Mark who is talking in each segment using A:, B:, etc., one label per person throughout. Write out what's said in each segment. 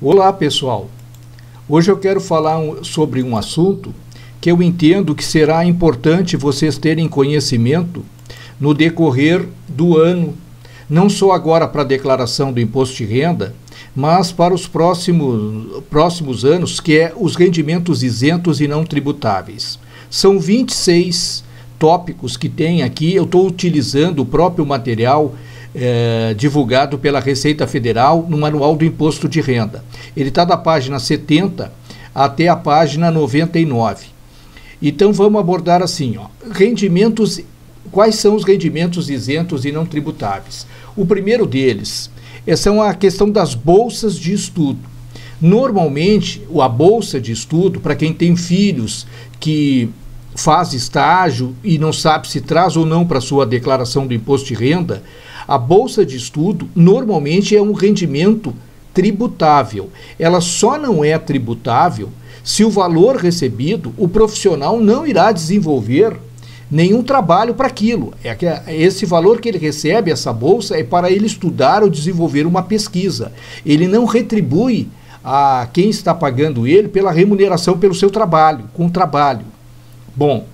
A: Olá, pessoal. Hoje eu quero falar sobre um assunto que eu entendo que será importante vocês terem conhecimento no decorrer do ano, não só agora para a declaração do imposto de renda, mas para os próximos anos, que é os rendimentos isentos e não tributáveis. São 26 tópicos que tem aqui. Eu estou utilizando o próprio material divulgado pela Receita Federal no Manual do Imposto de Renda. Ele está da página 70 até a página 99. Então vamos abordar assim, rendimentos. Quais são os rendimentos isentos e não tributáveis? O primeiro deles são a questão das bolsas de estudo. Normalmente, a bolsa de estudo, para quem tem filhos que faz estágio e não sabe se traz ou não para sua declaração do imposto de renda, a bolsa de estudo normalmente é um rendimento tributável. Ela só não é tributável se o valor recebido, o profissional não irá desenvolver nenhum trabalho para aquilo. Esse valor que ele recebe, essa bolsa, é para ele estudar ou desenvolver uma pesquisa. Ele não retribui a quem está pagando ele pela remuneração pelo seu trabalho, com o trabalho. Bom,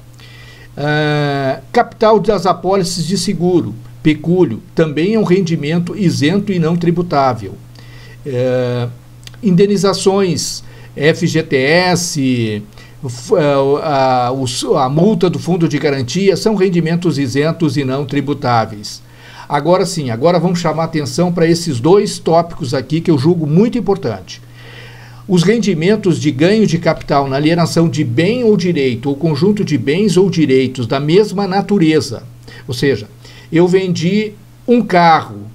A: capital das apólices de seguro, pecúlio, também é um rendimento isento e não tributável. Indenizações, FGTS, a multa do fundo de garantia são rendimentos isentos e não tributáveis. Agora sim, agora vamos chamar atenção para esses dois tópicos aqui que eu julgo muito importante. Os rendimentos de ganho de capital na alienação de bem ou direito, ou conjunto de bens ou direitos da mesma natureza. Ou seja, eu vendi um carro,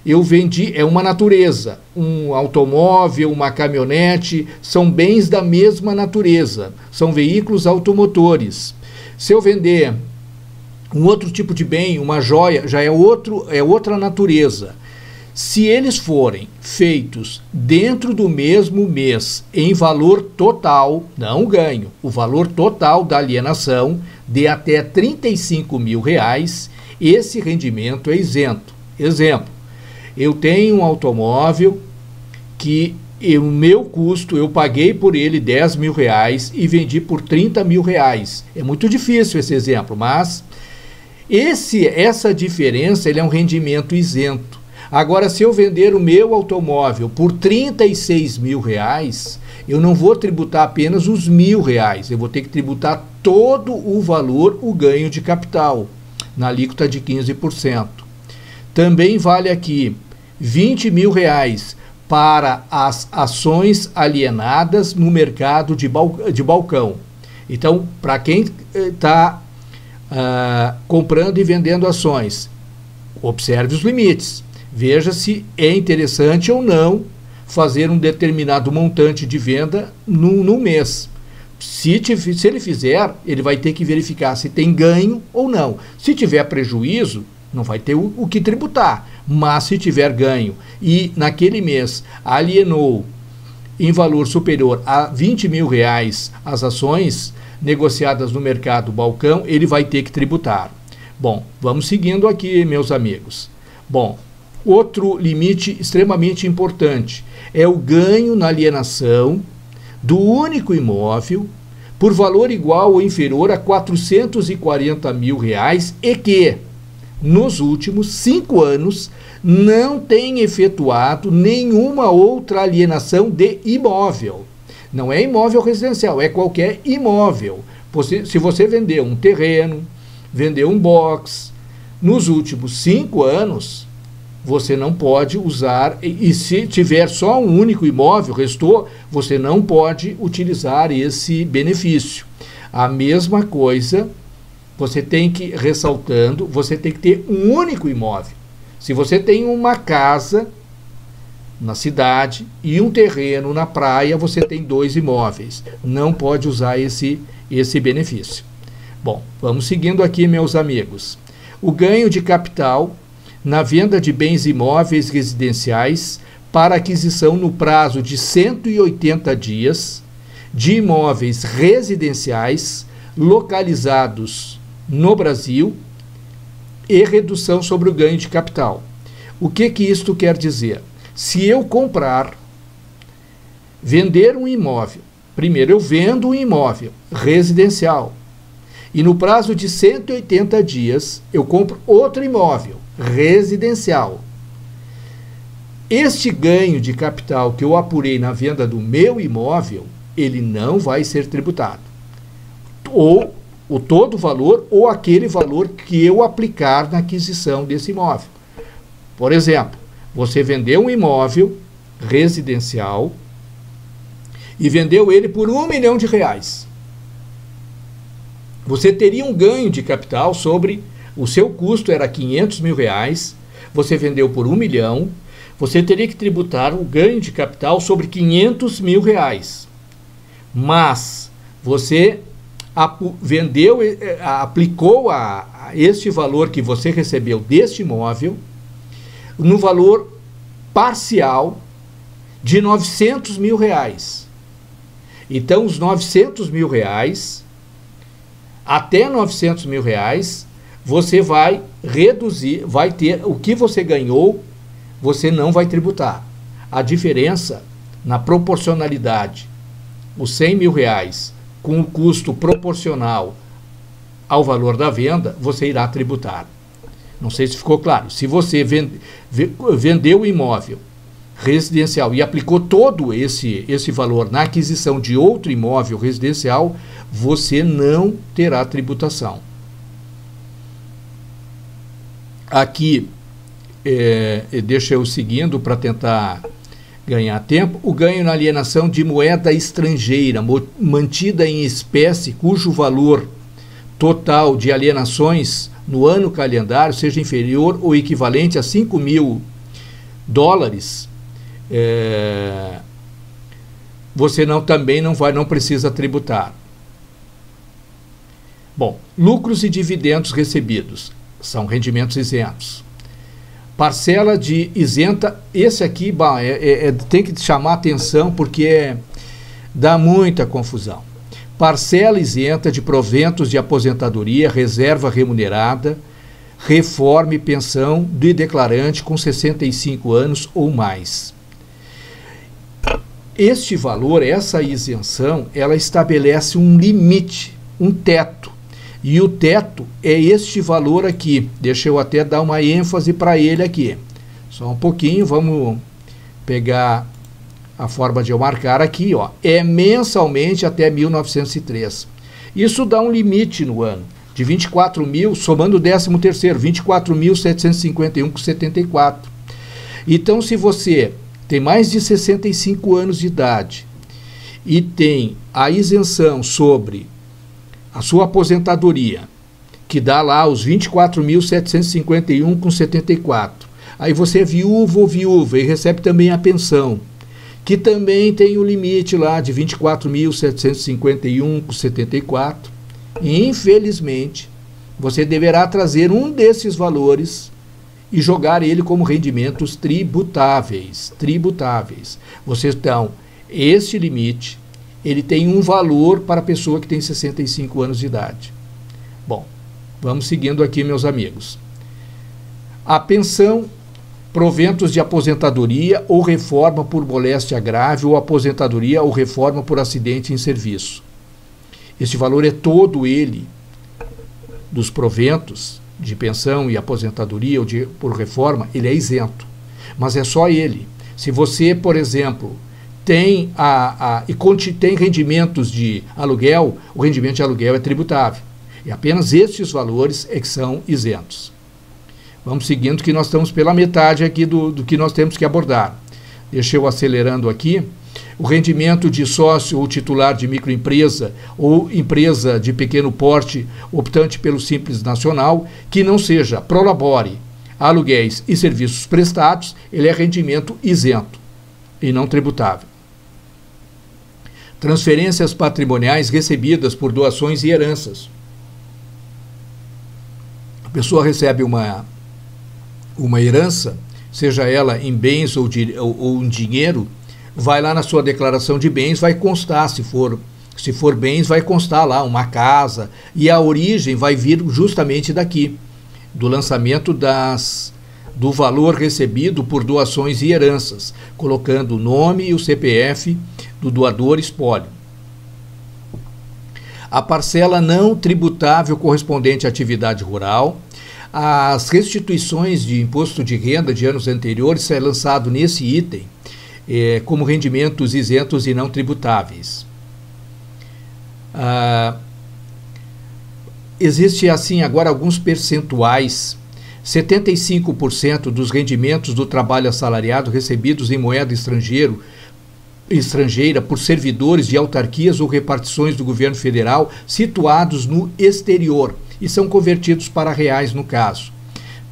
A: é uma natureza, um automóvel, uma caminhonete, são bens da mesma natureza, são veículos automotores. Se eu vender um outro tipo de bem, uma joia, já é outra natureza. Se eles forem feitos dentro do mesmo mês, em valor total, não ganho, o valor total da alienação de até R$35 mil, esse rendimento é isento. Exemplo, eu tenho um automóvel que o meu custo, eu paguei por ele R$10 mil e vendi por R$30 mil. É muito difícil esse exemplo, mas essa diferença ele é um rendimento isento. Agora, se eu vender o meu automóvel por R$36 mil, eu não vou tributar apenas os R$1.000, eu vou ter que tributar todo o valor, o ganho de capital, na alíquota de 15%. Também vale aqui R$20 mil para as ações alienadas no mercado de balcão. Então, para quem está comprando e vendendo ações, observe os limites. Veja se é interessante ou não fazer um determinado montante de venda no mês. Se ele fizer, ele vai ter que verificar se tem ganho ou não. Se tiver prejuízo, não vai ter o que tributar. Mas se tiver ganho e naquele mês alienou em valor superior a R$20 mil as ações negociadas no mercado balcão, ele vai ter que tributar. Bom, vamos seguindo aqui, meus amigos. Bom, outro limite extremamente importante é o ganho na alienação do único imóvel por valor igual ou inferior a R$440 mil e que, nos últimos 5 anos, não tem efetuado nenhuma outra alienação de imóvel. Não é imóvel residencial, é qualquer imóvel. Se você vendeu um terreno, vendeu um box, nos últimos 5 anos, você não pode usar, e se tiver só um único imóvel, restou, você não pode utilizar esse benefício. A mesma coisa, você tem que, ressaltando, você tem que ter um único imóvel. Se você tem uma casa na cidade e um terreno na praia, você tem 2 imóveis. Não pode usar esse benefício. Bom, vamos seguindo aqui, meus amigos. O ganho de capital na venda de bens imóveis residenciais para aquisição no prazo de 180 dias de imóveis residenciais localizados no Brasil e redução sobre o ganho de capital. O que isto quer dizer? Se eu comprar vender um imóvel. Primeiro, eu vendo um imóvel residencial e no prazo de 180 dias eu compro outro imóvel residencial. Este ganho de capital que eu apurei na venda do meu imóvel, ele não vai ser tributado. Ou o todo valor ou aquele valor que eu aplicar na aquisição desse imóvel. Por exemplo, você vendeu um imóvel residencial e vendeu ele por R$1 milhão. Você teria um ganho de capital sobre o seu custo era R$500 mil, você vendeu por R$1 milhão, você teria que tributar o ganho de capital sobre R$500 mil. Mas você aplicou a este valor que você recebeu deste imóvel no valor parcial de R$900 mil. Então, os R$900 mil, até R$900 mil, você vai reduzir, vai ter o que você ganhou, você não vai tributar. A diferença na proporcionalidade, os R$100 mil com o custo proporcional ao valor da venda, você irá tributar. Não sei se ficou claro. Se você vendeu o imóvel residencial e aplicou todo esse valor na aquisição de outro imóvel residencial, você não terá tributação. Aqui, deixa eu seguindo para tentar ganhar tempo. O ganho na alienação de moeda estrangeira mantida em espécie, cujo valor total de alienações no ano calendário seja inferior ou equivalente a $5 mil, você também não precisa tributar. Bom, lucros e dividendos recebidos são rendimentos isentos. Parcela de isenta, esse aqui tem que chamar atenção porque dá muita confusão. Parcela isenta de proventos de aposentadoria, reserva remunerada, reforma e pensão do declarante com 65 anos ou mais. Este valor, essa isenção, ela estabelece um limite, um teto. E o teto é este valor aqui. Deixa eu até dar uma ênfase para ele aqui. Só um pouquinho, vamos pegar a forma de eu marcar aqui, ó. É mensalmente até 1903. Isso dá um limite no ano de 24 mil, somando o 13º, 24.751,74. Então, se você tem mais de 65 anos de idade e tem a isenção sobre a sua aposentadoria, que dá lá os 24.751,74. Aí você é viúvo ou viúva e recebe também a pensão, que também tem o limite lá de 24.751,74. E, infelizmente, você deverá trazer um desses valores e jogar ele como rendimentos tributáveis. Vocês então, este limite, ele tem um valor para a pessoa que tem 65 anos de idade. Bom, vamos seguindo aqui, meus amigos. A pensão, proventos de aposentadoria ou reforma por moléstia grave ou aposentadoria ou reforma por acidente em serviço. Este valor é todo ele dos proventos de pensão e aposentadoria ou por reforma, ele é isento. Mas é só ele. Se você, por exemplo, tem rendimentos de aluguel, o rendimento de aluguel é tributável. E apenas estes valores é que são isentos. Vamos seguindo que nós estamos pela metade aqui do que nós temos que abordar. Deixa eu acelerando aqui. O rendimento de sócio ou titular de microempresa ou empresa de pequeno porte optante pelo Simples Nacional, que não seja prolabore, aluguéis e serviços prestados, ele é rendimento isento e não tributável. Transferências patrimoniais recebidas por doações e heranças. A pessoa recebe uma herança, seja ela em bens ou em dinheiro, vai lá na sua declaração de bens, vai constar, se for bens, vai constar lá uma casa, e a origem vai vir justamente daqui, do lançamento do valor recebido por doações e heranças, colocando o nome e o CPF do doador espólio. A parcela não tributável correspondente à atividade rural, as restituições de imposto de renda de anos anteriores é lançado nesse item como rendimentos isentos e não tributáveis. Existe assim agora alguns percentuais. 75% dos rendimentos do trabalho assalariado recebidos em moeda estrangeira por servidores de autarquias ou repartições do governo federal situados no exterior e são convertidos para reais no caso.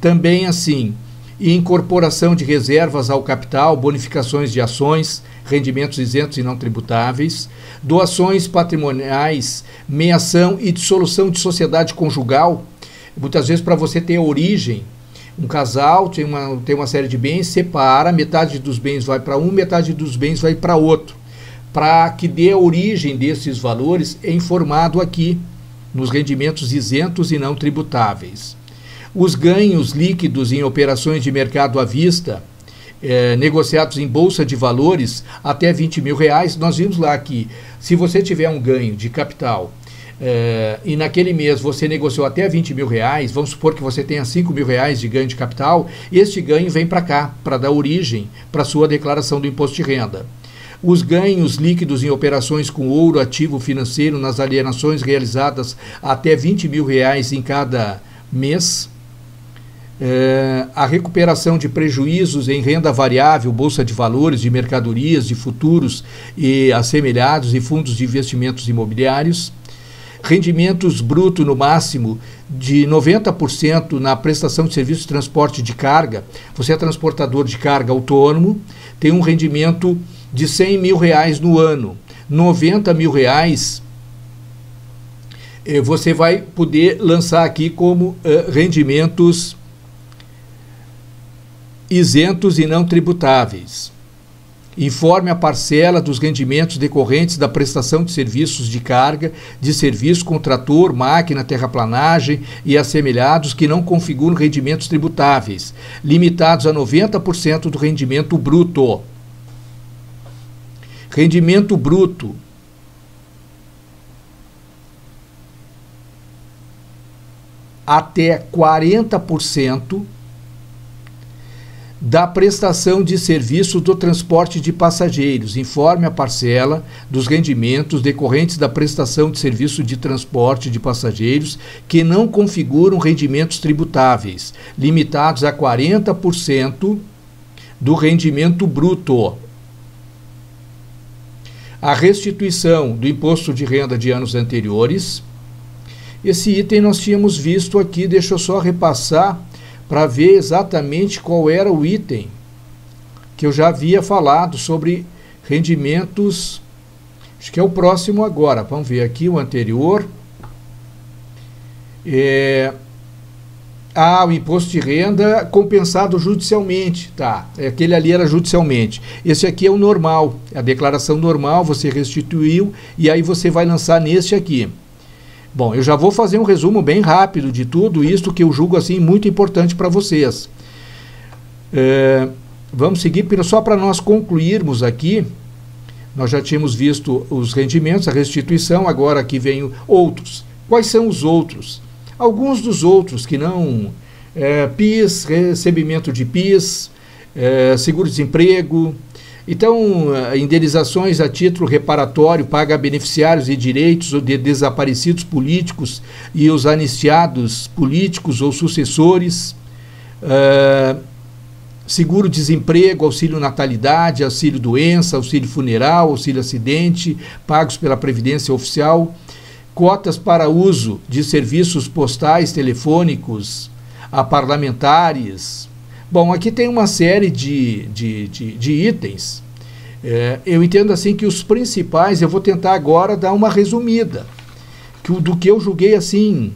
A: Também assim, incorporação de reservas ao capital, bonificações de ações, rendimentos isentos e não tributáveis, doações patrimoniais, meação e dissolução de sociedade conjugal. Muitas vezes, para você ter origem, um casal tem uma série de bens, separa, metade dos bens vai para um, metade dos bens vai para outro. Para que dê a origem desses valores, é informado aqui, nos rendimentos isentos e não tributáveis. Os ganhos líquidos em operações de mercado à vista, negociados em bolsa de valores, até R$20 mil, nós vimos lá que, se você tiver um ganho de capital, e naquele mês você negociou até R$20 mil, vamos supor que você tenha R$5 mil de ganho de capital, este ganho vem para cá, para dar origem para a sua declaração do imposto de renda. Os ganhos líquidos em operações com ouro ativo financeiro nas alienações realizadas até R$20 mil em cada mês. A recuperação de prejuízos em renda variável, bolsa de valores, de mercadorias, de futuros e assemelhados e fundos de investimentos imobiliários. Rendimentos bruto no máximo de 90% na prestação de serviço de transporte de carga. Você é transportador de carga autônomo, tem um rendimento de R$100 mil no ano. R$90 mil você vai poder lançar aqui como rendimentos isentos e não tributáveis. Informe a parcela dos rendimentos decorrentes da prestação de serviços de carga, de serviço com trator, máquina, terraplanagem e assemelhados que não configuram rendimentos tributáveis, limitados a 90% do rendimento bruto. Rendimento bruto. Até 40% da prestação de serviço do transporte de passageiros. Informe a parcela dos rendimentos decorrentes da prestação de serviço de transporte de passageiros que não configuram rendimentos tributáveis, limitados a 40% do rendimento bruto. A restituição do imposto de renda de anos anteriores. Esse item nós tínhamos visto aqui, deixa eu só repassar para ver exatamente qual era o item que eu já havia falado sobre rendimentos. Acho que é o próximo agora. Vamos ver aqui o anterior. O imposto de renda compensado judicialmente. Tá, aquele ali era judicialmente. Esse aqui é o normal, a declaração normal, você restituiu e aí você vai lançar neste aqui. Bom, eu já vou fazer um resumo bem rápido de tudo isso que eu julgo assim muito importante para vocês. Vamos seguir, só para nós concluirmos aqui. Nós já tínhamos visto os rendimentos, a restituição, agora aqui vem outros. Quais são os outros? Alguns dos outros que não... PIS, recebimento de PIS, seguro-desemprego. Então, indenizações a título reparatório paga a beneficiários e direitos de desaparecidos políticos e os anistiados políticos ou sucessores, seguro-desemprego, auxílio natalidade, auxílio doença, auxílio funeral, auxílio acidente, pagos pela Previdência Oficial, cotas para uso de serviços postais, telefônicos, a parlamentares. Bom, aqui tem uma série de itens. Eu entendo assim que os principais, eu vou tentar agora dar uma resumida do que eu julguei assim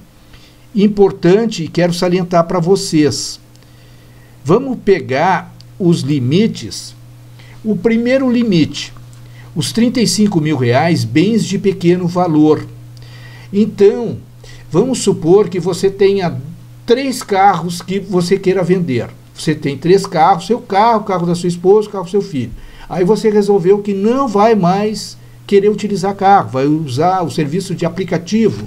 A: importante e quero salientar para vocês. Vamos pegar os limites. O primeiro limite, os R$35 mil, bens de pequeno valor. Então, vamos supor que você tenha 3 carros que você queira vender. Você tem 3 carros, seu carro, o carro da sua esposa, o carro do seu filho. Aí você resolveu que não vai mais querer utilizar carro, vai usar o serviço de aplicativo.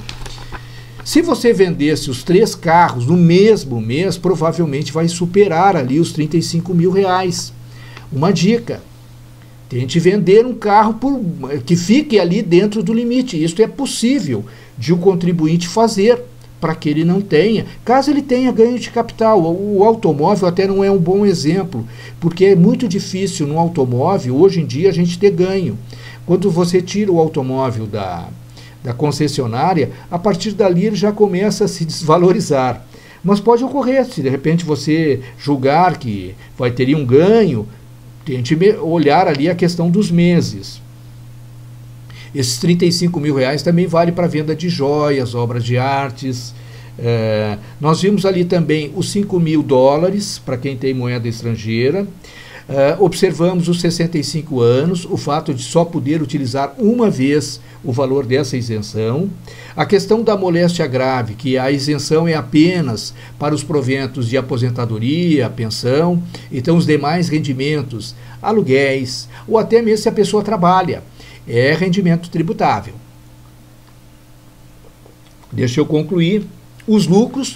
A: Se você vendesse os 3 carros no mesmo mês, provavelmente vai superar ali os R$ 35.000. Uma dica: tente vender um carro que fique ali dentro do limite. Isso é possível de um contribuinte fazer, para que ele não tenha, caso ele tenha ganho de capital. O automóvel até não é um bom exemplo, porque é muito difícil no automóvel, hoje em dia, a gente ter ganho. Quando você tira o automóvel da concessionária, a partir dali ele já começa a se desvalorizar. Mas pode ocorrer, se de repente você julgar que vai ter um ganho, tente olhar ali a questão dos meses. Esses R$ 35.000 também vale para venda de joias, obras de artes. Nós vimos ali também os $5.000 para quem tem moeda estrangeira. Observamos os 65 anos, o fato de só poder utilizar uma vez o valor dessa isenção. A questão da moléstia grave, que a isenção é apenas para os proventos de aposentadoria, pensão, então os demais rendimentos, aluguéis, ou até mesmo se a pessoa trabalha, é rendimento tributável. Deixa eu concluir. Os lucros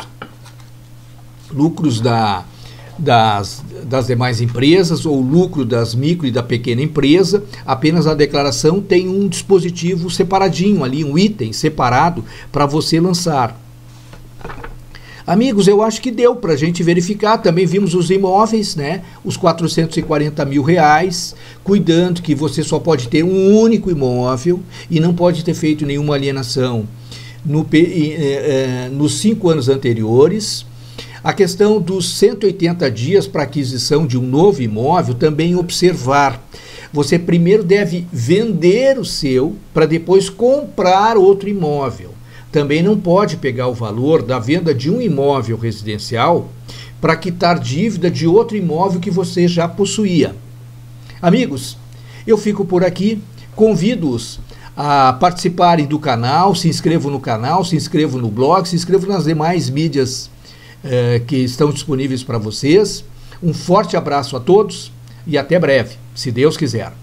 A: das demais empresas, ou lucro das micro e da pequena empresa, apenas a declaração tem um dispositivo separadinho ali, um item separado para você lançar. Amigos, eu acho que deu para a gente verificar. Também vimos os imóveis, né? Os R$ 440.000, cuidando que você só pode ter um único imóvel e não pode ter feito nenhuma alienação nos 5 anos anteriores. A questão dos 180 dias para aquisição de um novo imóvel, também observar. Você primeiro deve vender o seu para depois comprar outro imóvel. Também não pode pegar o valor da venda de um imóvel residencial para quitar dívida de outro imóvel que você já possuía. Amigos, eu fico por aqui. Convido-os a participarem do canal, se inscrevam no canal, se inscrevam no blog, se inscrevam nas demais mídias que estão disponíveis para vocês. Um forte abraço a todos e até breve, se Deus quiser.